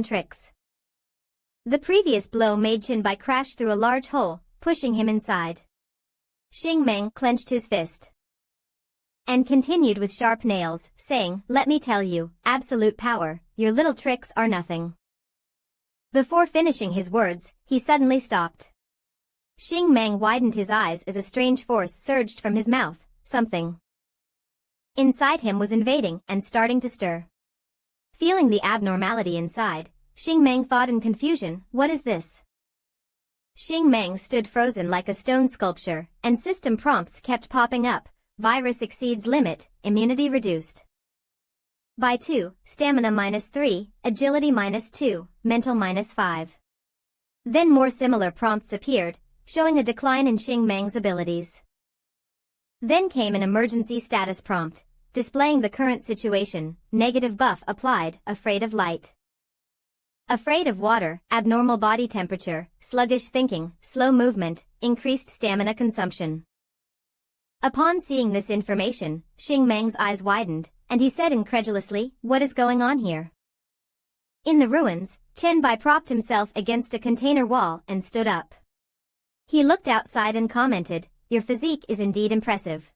tricks. The previous blow made Qianbai crash through a large hole, pushing him inside. Xing Meng clenched his fist and continued with sharp nails, saying, "Let me tell you, absolute power, your little tricks are nothing." Before finishing his words, he suddenly stopped. Xing Meng widened his eyes as a strange force surged from his mouth. Something inside him was invading and starting to stir. Feeling the abnormality inside, Xing Meng thought in confusion, "What is this?" Xing Meng stood frozen like a stone sculpture, and system prompts kept popping up. Virus exceeds limit, immunity reduced by 2, stamina -3, agility -2, mental -5. Then more similar prompts appeared, showing a decline in Xing Meng's abilities. Then came an emergency status prompt, displaying the current situation, negative buff applied, afraid of light, afraid of water, abnormal body temperature, sluggish thinking, slow movement, increased stamina consumption. Upon seeing this information, Xing Meng's eyes widened, and he said incredulously, "What is going on here?" In the ruins, Qianbai propped himself against a container wall and stood up. He looked outside and commented, "Your physique is indeed impressive.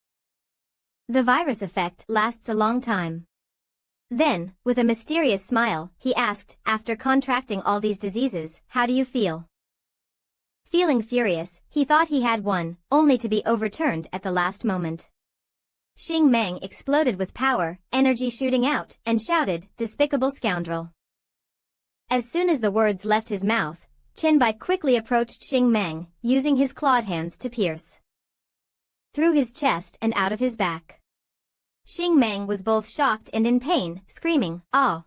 The virus effect lasts a long time." Then, with a mysterious smile, he asked, "After contracting all these diseases, how do you feel?" Feeling furious, he thought he had won, only to be overturned at the last moment. Xing Meng exploded with power, energy shooting out, and shouted, "Despicable scoundrel." As soon as the words left his mouth, Qianbai quickly approached Xing Meng, using his clawed hands to pierce through his chest and out of his back. Xing Meng was both shocked and in pain, screaming, "Ah!"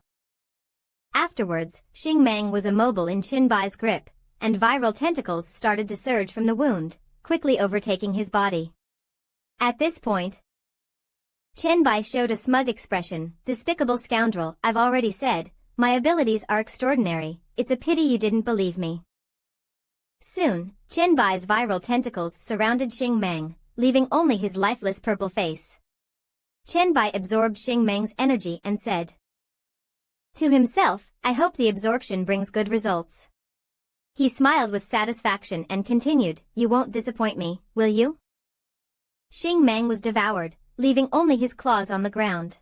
Afterwards, Xing Meng was immobile in Qianbai's grip, and viral tentacles started to surge from the wound, quickly overtaking his body. At this point, Qianbai showed a smug expression, "Despicable scoundrel, I've already said, my abilities are extraordinary, it's a pity you didn't believe me." Soon, Qianbai's viral tentacles surrounded Xing Meng, leaving only his lifeless purple face. Qianbai absorbed Xing Meng's energy and said to himself, "I hope the absorption brings good results." He smiled with satisfaction and continued, "You won't disappoint me, will you?" Xing Meng was devoured, leaving only his claws on the ground.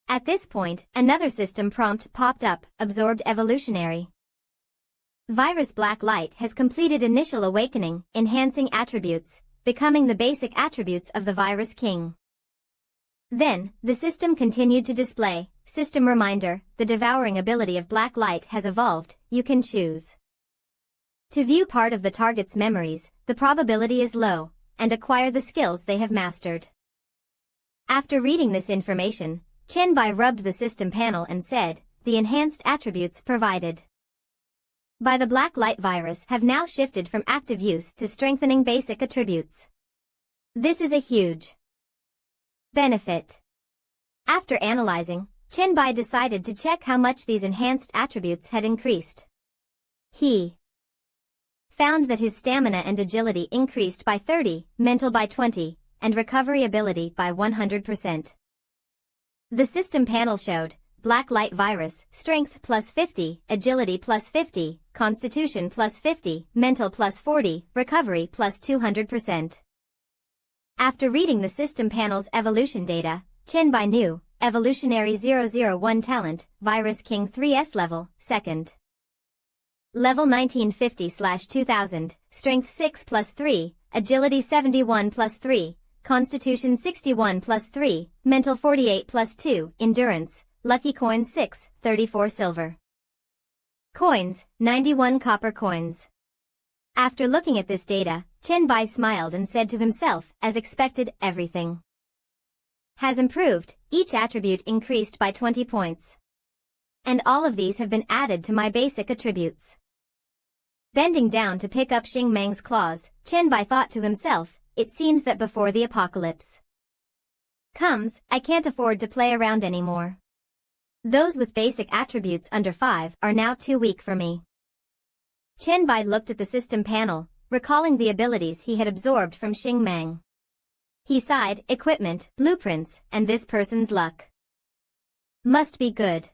At this point, another system prompt popped up, absorbed evolutionary virus black light has completed initial awakening, enhancing attributes, becoming the basic attributes of the virus king. Then, the system continued to display, system reminder, the devouring ability of black light has evolved, you can choose to view part of the target's memories, the probability is low, and acquire the skills they have mastered. After reading this information, Qianbai rubbed the system panel and said, "The enhanced attributes provided by the black light virus have now shifted from active use to strengthening basic attributes. This is a huge benefit." After analyzing, Qianbai decided to check how much these enhanced attributes had increased. He found that his stamina and agility increased by 30, mental by 20, and recovery ability by 100%. The system panel showed, black light virus, strength plus 50, agility plus 50, constitution plus 50, mental plus 40, recovery plus 200%. After reading the system panel's evolution data, Qianbai knew, evolutionary 001 talent, virus king 3S level, second. Level 1950/2000, strength 6 plus 3, agility 71 plus 3, constitution 61 plus 3, mental 48 plus 2, endurance, lucky coin 6, 34 silver coins, 91 copper coins. After looking at this data, Qianbai smiled and said to himself, as expected, everything has improved, each attribute increased by 20 points. And all of these have been added to my basic attributes. Bending down to pick up Xing Meng's claws, Qianbai thought to himself, it seems that before the apocalypse comes, I can't afford to play around anymore. Those with basic attributes under 5 are now too weak for me. Qianbai looked at the system panel, recalling the abilities he had absorbed from Xing Meng. He sighed, equipment, blueprints, and this person's luck must be good.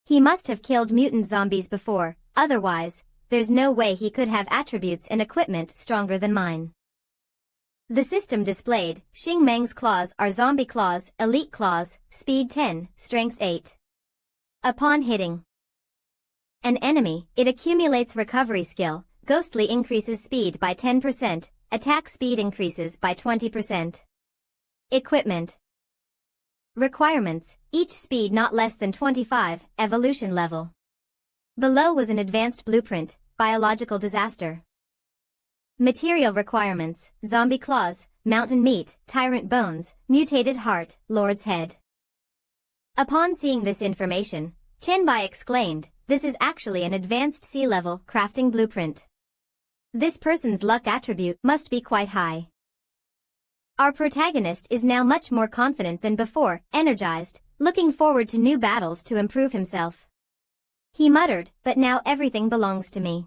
He must have killed mutant zombies before, otherwise, there's no way he could have attributes and equipment stronger than mine. The system displayed, Xing Meng's claws are zombie claws, elite claws, speed 10, strength 8. Upon hitting an enemy, it accumulates recovery skill, ghostly increases speed by 10%, attack speed increases by 20%. Equipment requirements, each speed not less than 25, evolution level. Below was an advanced blueprint, biological disaster. Material requirements, zombie claws, mountain meat, tyrant bones, mutated heart, lord's head. Upon seeing this information, Chen Bai exclaimed, "This is actually an advanced sea-level crafting blueprint. This person's luck attribute must be quite high." Our protagonist is now much more confident than before, energized, looking forward to new battles to improve himself. He muttered, "But now everything belongs to me."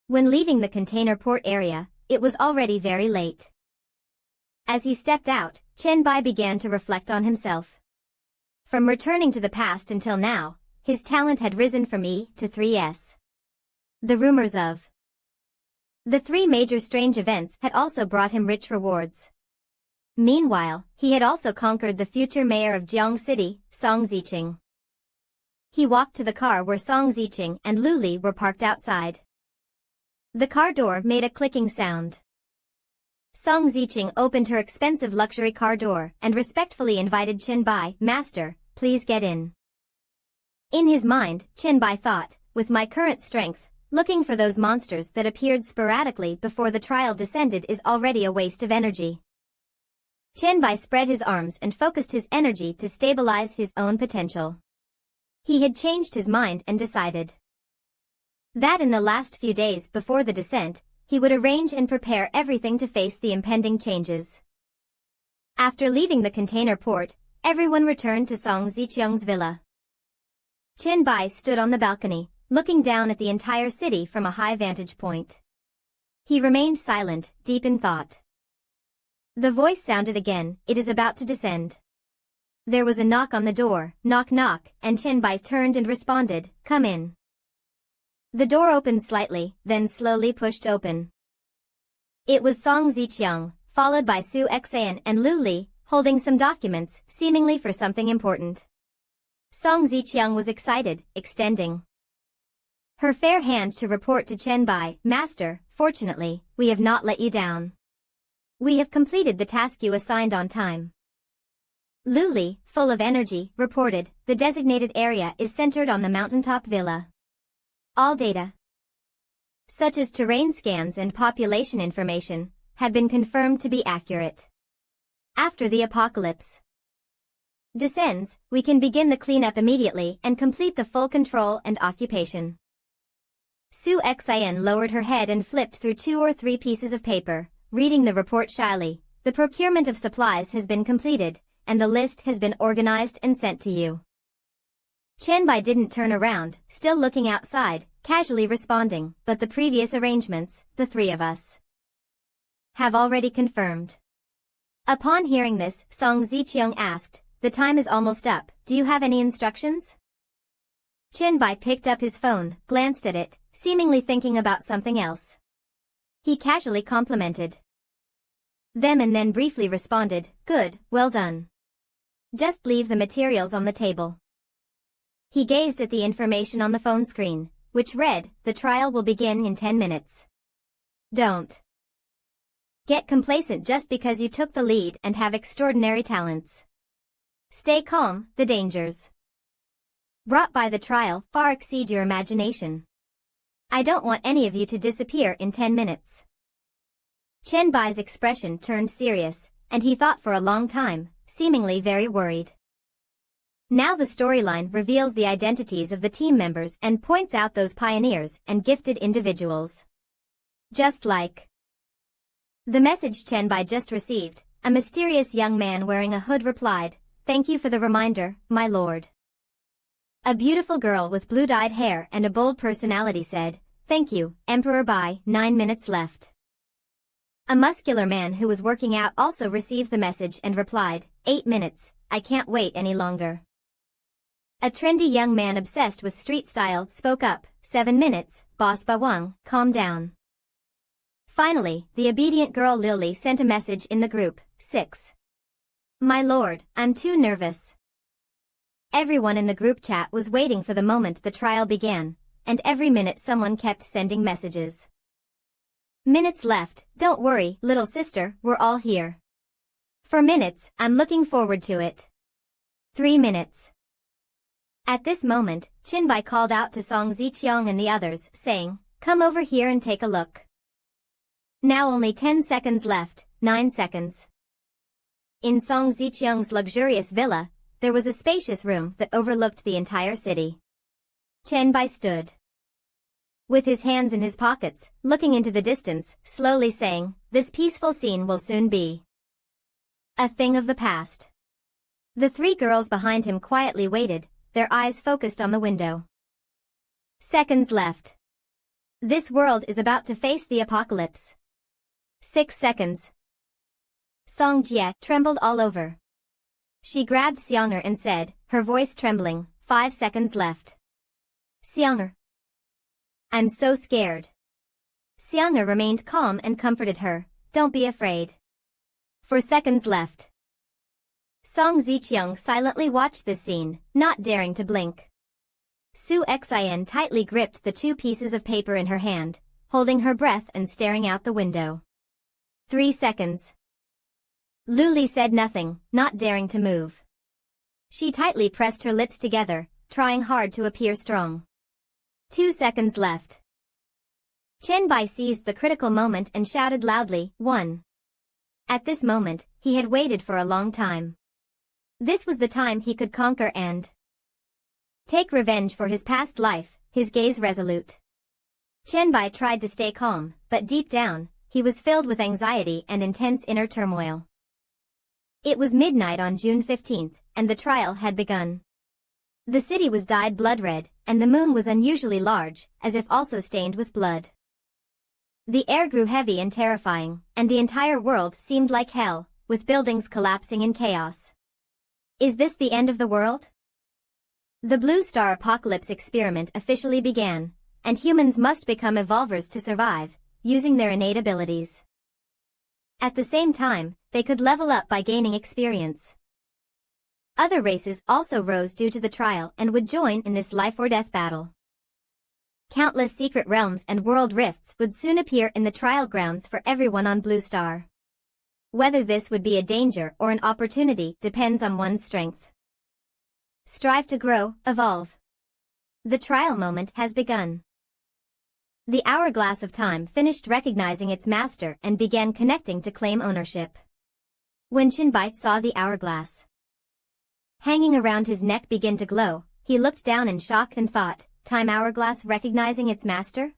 When leaving the container port area, it was already very late. As he stepped out, Chen Bai began to reflect on himself. From returning to the past until now, his talent had risen from E to 3S. The rumors of the 3 major strange events had also brought him rich rewards. Meanwhile, he had also conquered the future mayor of Jiang City, Song Ziqing. He walked to the car where Song Ziqing and Lu Li were parked outside. The car door made a clicking sound. Song Ziqing opened her expensive luxury car door and respectfully invited Chen Bai, "Master, please get in." In his mind, Chen Bai thought, "With my current strength, looking for those monsters that appeared sporadically before the trial descended is already a waste of energy." Chen Bai spread his arms and focused his energy to stabilize his own potential. He had changed his mind and decided that in the last few days before the descent, he would arrange and prepare everything to face the impending changes. After leaving the container port, everyone returned to Song Ziqiang's villa. Chen Bai stood on the balcony, looking down at the entire city from a high vantage point. He remained silent, deep in thought. The voice sounded again, "It is about to descend." There was a knock on the door, knock knock, and Chen Bai turned and responded, "Come in." The door opened slightly, then slowly pushed open. It was Song Ziqiang, followed by Su Xan and Lu Li, holding some documents, seemingly for something important. Song Ziqiang was excited, extending her fair hand to report to Chen Bai, "Master, fortunately, we have not let you down. We have completed the task you assigned on time." Lu Li, full of energy, reported, "The designated area is centered on the mountaintop villa. All data, such as terrain scans and population information, have been confirmed to be accurate. After the apocalypse descends, we can begin the cleanup immediately and complete the full control and occupation." Su Xian lowered her head and flipped through 2 or 3 pieces of paper, reading the report shyly. "The procurement of supplies has been completed, and the list has been organized and sent to you." Chen Bai didn't turn around, still looking outside, casually responding, "But the previous arrangements, the 3 of us have already confirmed." Upon hearing this, Song Ziqiang asked, "The time is almost up, do you have any instructions?" Chen Bai picked up his phone, glanced at it, seemingly thinking about something else. He casually complimented them and then briefly responded, "Good, well done. Just leave the materials on the table." He gazed at the information on the phone screen, which read, "The trial will begin in 10 minutes. Don't get complacent just because you took the lead and have extraordinary talents. Stay calm, the dangers brought by the trial far exceed your imagination. I don't want any of you to disappear in 10 minutes. Chen Bai's expression turned serious, and he thought for a long time, seemingly very worried. Now the storyline reveals the identities of the team members and points out those pioneers and gifted individuals. Just like the message Chen Bai just received, a mysterious young man wearing a hood replied, "Thank you for the reminder, my lord." A beautiful girl with blue-dyed hair and a bold personality said, "Thank you, Emperor Bai, 9 minutes left." A muscular man who was working out also received the message and replied, 8 minutes, I can't wait any longer." A trendy young man obsessed with street style spoke up, 7 minutes, Boss Bawang, calm down. Finally, the obedient girl Lily sent a message in the group, 6. My lord, I'm too nervous. Everyone in the group chat was waiting for the moment the trial began, and every minute someone kept sending messages. Minutes left, don't worry, little sister, we're all here. 4 minutes, I'm looking forward to it. 3 minutes. At this moment, Chinbai called out to Song Ziqiang and the others, saying, come over here and take a look. Now only 10 seconds left, 9 seconds. In Song Ziqiang's luxurious villa, there was a spacious room that overlooked the entire city. Chenbai stood with his hands in his pockets, looking into the distance, slowly saying, this peaceful scene will soon be a thing of the past. The 3 girls behind him quietly waited, their eyes focused on the window. Seconds left. This world is about to face the apocalypse. 6 seconds. Song Jie trembled all over. She grabbed Xianger and said, her voice trembling, 5 seconds left. Xianger. I'm so scared. Xianger remained calm and comforted her, don't be afraid. 4 seconds left. Song Ziqiang silently watched this scene, not daring to blink. Su Xin tightly gripped the 2 pieces of paper in her hand, holding her breath and staring out the window. 3 seconds. Luli said nothing, not daring to move. She tightly pressed her lips together, trying hard to appear strong. 2 seconds left. Chenbai seized the critical moment and shouted loudly, 1. At this moment, he had waited for a long time. This was the time he could conquer and take revenge for his past life, his gaze resolute. Chenbai tried to stay calm, but deep down, he was filled with anxiety and intense inner turmoil. It was midnight on June 15th, and the trial had begun. The city was dyed blood red, and the moon was unusually large, as if also stained with blood. The air grew heavy and terrifying, and the entire world seemed like hell, with buildings collapsing in chaos. Is this the end of the world? The Blue Star Apocalypse experiment officially began, and humans must become evolvers to survive, using their innate abilities. At the same time, they could level up by gaining experience. Other races also rose due to the trial and would join in this life-or-death battle. Countless secret realms and world rifts would soon appear in the trial grounds for everyone on Blue Star. Whether this would be a danger or an opportunity depends on one's strength. Strive to grow, evolve. The trial moment has begun. The hourglass of time finished recognizing its master and began connecting to claim ownership. When Chinbai saw the hourglass hanging around his neck begin to glow, he looked down in shock and thought, time hourglass recognizing its master?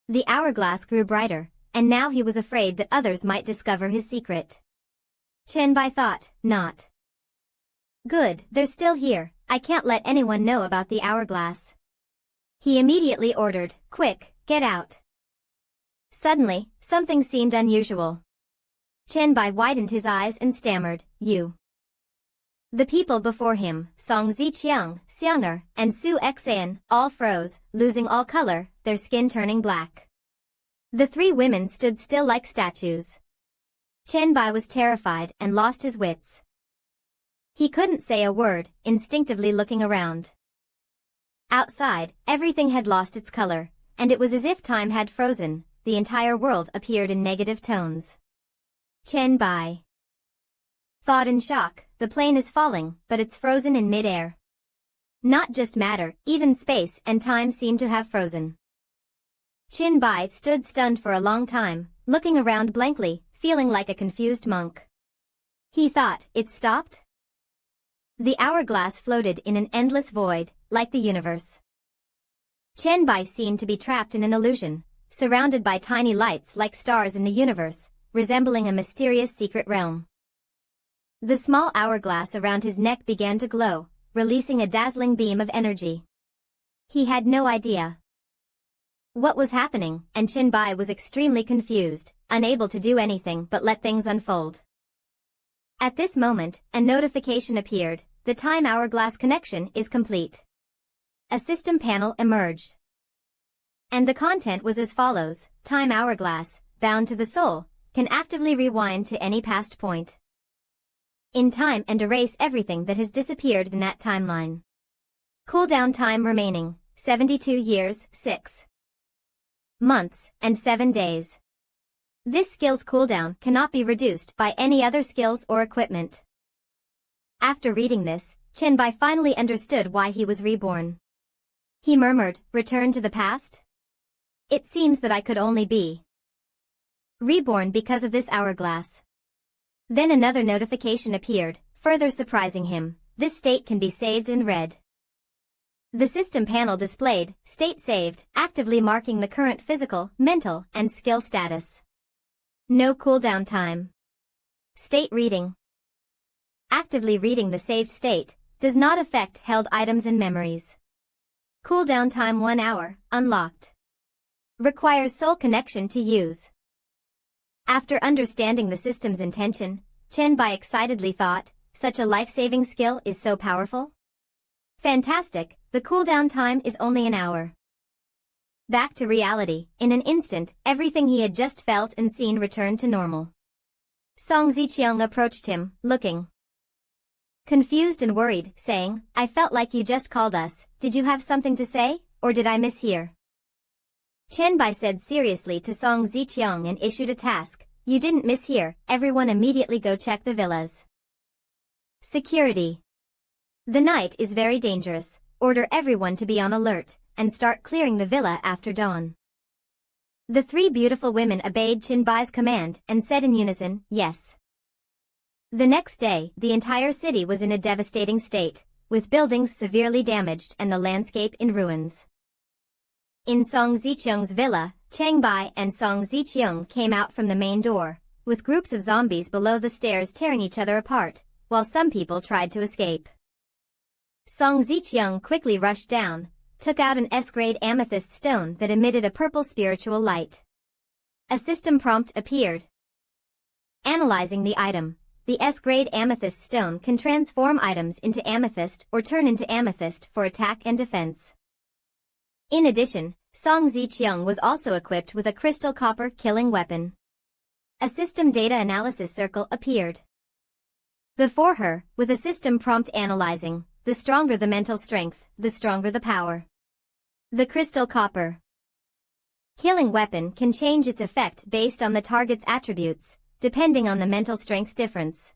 The hourglass grew brighter, and now he was afraid that others might discover his secret. Chenbai thought, not good, they're still here, I can't let anyone know about the hourglass. He immediately ordered, quick, get out. Suddenly, something seemed unusual. Chenbai widened his eyes and stammered, you. The people before him, Song Ziqiang, Xianger, and Su Xin, all froze, losing all color, their skin turning black. The 3 women stood still like statues. Chenbai was terrified and lost his wits. He couldn't say a word, instinctively looking around. Outside, everything had lost its color, and it was as if time had frozen, the entire world appeared in negative tones. Chenbai thought in shock, the plane is falling, but it's frozen in mid-air. Not just matter, even space and time seemed to have frozen. Chenbai stood stunned for a long time, looking around blankly, feeling like a confused monk. He thought, it stopped? The hourglass floated in an endless void, like the universe. Chenbai seemed to be trapped in an illusion, surrounded by tiny lights like stars in the universe, resembling a mysterious secret realm. The small hourglass around his neck began to glow, releasing a dazzling beam of energy. He had no idea what was happening, and Chenbai was extremely confused, unable to do anything but let things unfold. At this moment, a notification appeared, the time hourglass connection is complete. A system panel emerged. And the content was as follows: time hourglass, bound to the soul, can actively rewind to any past point in time and erase everything that has disappeared in that timeline. Cooldown time remaining, 72 years, 6 months, and 7 days. This skill's cooldown cannot be reduced by any other skills or equipment. After reading this, Chen-Bai finally understood why he was reborn. He murmured, "Return to the past? It seems that I could only be reborn because of this hourglass." Then another notification appeared, further surprising him. This state can be saved and read. The system panel displayed, "State saved," actively marking the current physical, mental, and skill status. No cooldown time. State reading. Actively reading the saved state does not affect held items and memories. Cooldown time 1 hour, unlocked. Requires soul connection to use. After understanding the system's intention, Chen-Bai excitedly thought, such a life-saving skill is so powerful? Fantastic, the cooldown time is only an hour. Back to reality, in an instant, everything he had just felt and seen returned to normal. Song Ziqiang approached him, looking confused and worried, saying, "I felt like you just called us. Did you have something to say, or did I mishear?" Chen-Bai said seriously to Song Ziqiang and issued a task. "You didn't mishear, everyone immediately go check the villas. Security. The night is very dangerous. Order everyone to be on alert, and start clearing the villa after dawn." The three beautiful women obeyed Chen-Bai's command and said in unison, "Yes." The next day, the entire city was in a devastating state, with buildings severely damaged and the landscape in ruins. In Song Ziqiang's villa, Chen-Bai and Song Ziqiang came out from the main door, with groups of zombies below the stairs tearing each other apart, while some people tried to escape. Song Ziqiang quickly rushed down, took out an S-grade amethyst stone that emitted a purple spiritual light. A system prompt appeared. Analyzing the item, the S-grade amethyst stone can transform items into amethyst or turn into amethyst for attack and defense. In addition, Song Ziqiang was also equipped with a crystal copper killing weapon. A system data analysis circle appeared before her, with a system prompt analyzing, "The stronger the mental strength, the stronger the power." The crystal copper killing weapon can change its effect based on the target's attributes, depending on the mental strength difference.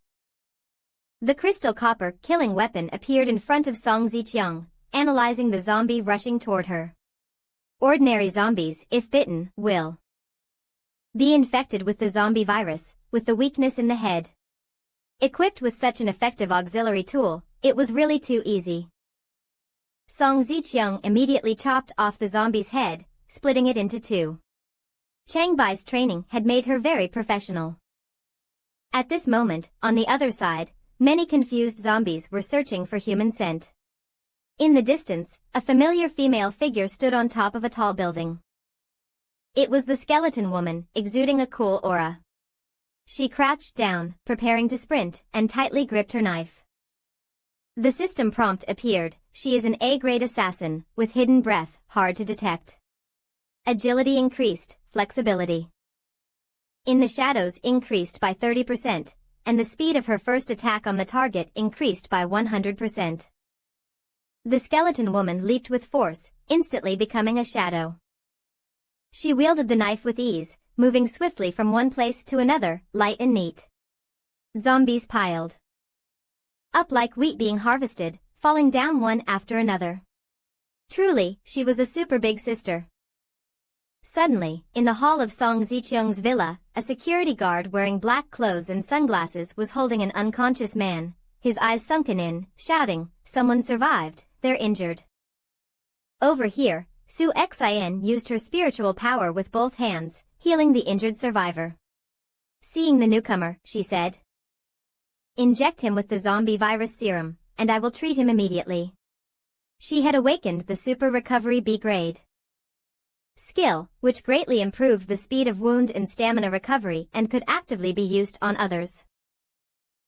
The crystal copper killing weapon appeared in front of Song Ziqiang, analyzing the zombie rushing toward her. Ordinary zombies, if bitten, will be infected with the zombie virus, with the weakness in the head. Equipped with such an effective auxiliary tool, it was really too easy. Song Ziqiang immediately chopped off the zombie's head, splitting it into two. Chen-Bai's training had made her very professional. At this moment, on the other side, many confused zombies were searching for human scent. In the distance, a familiar female figure stood on top of a tall building. It was the skeleton woman, exuding a cool aura. She crouched down, preparing to sprint, and tightly gripped her knife. The system prompt appeared. She is an A-grade assassin, with hidden breath, hard to detect. Agility increased, flexibility in the shadows increased by 30%, and the speed of her first attack on the target increased by 100%. The skeleton woman leaped with force, instantly becoming a shadow. She wielded the knife with ease, moving swiftly from one place to another, light and neat. Zombies piled up like wheat being harvested, falling down one after another. Truly, she was a super big sister. Suddenly, in the hall of Song Ziqiang's villa, a security guard wearing black clothes and sunglasses was holding an unconscious man, his eyes sunken in, shouting, "Someone survived, they're injured." Over here, Su Xin used her spiritual power with both hands, healing the injured survivor. Seeing the newcomer, she said, "Inject him with the zombie virus serum, and I will treat him immediately." She had awakened the Super Recovery B grade skill, which greatly improved the speed of wound and stamina recovery and could actively be used on others.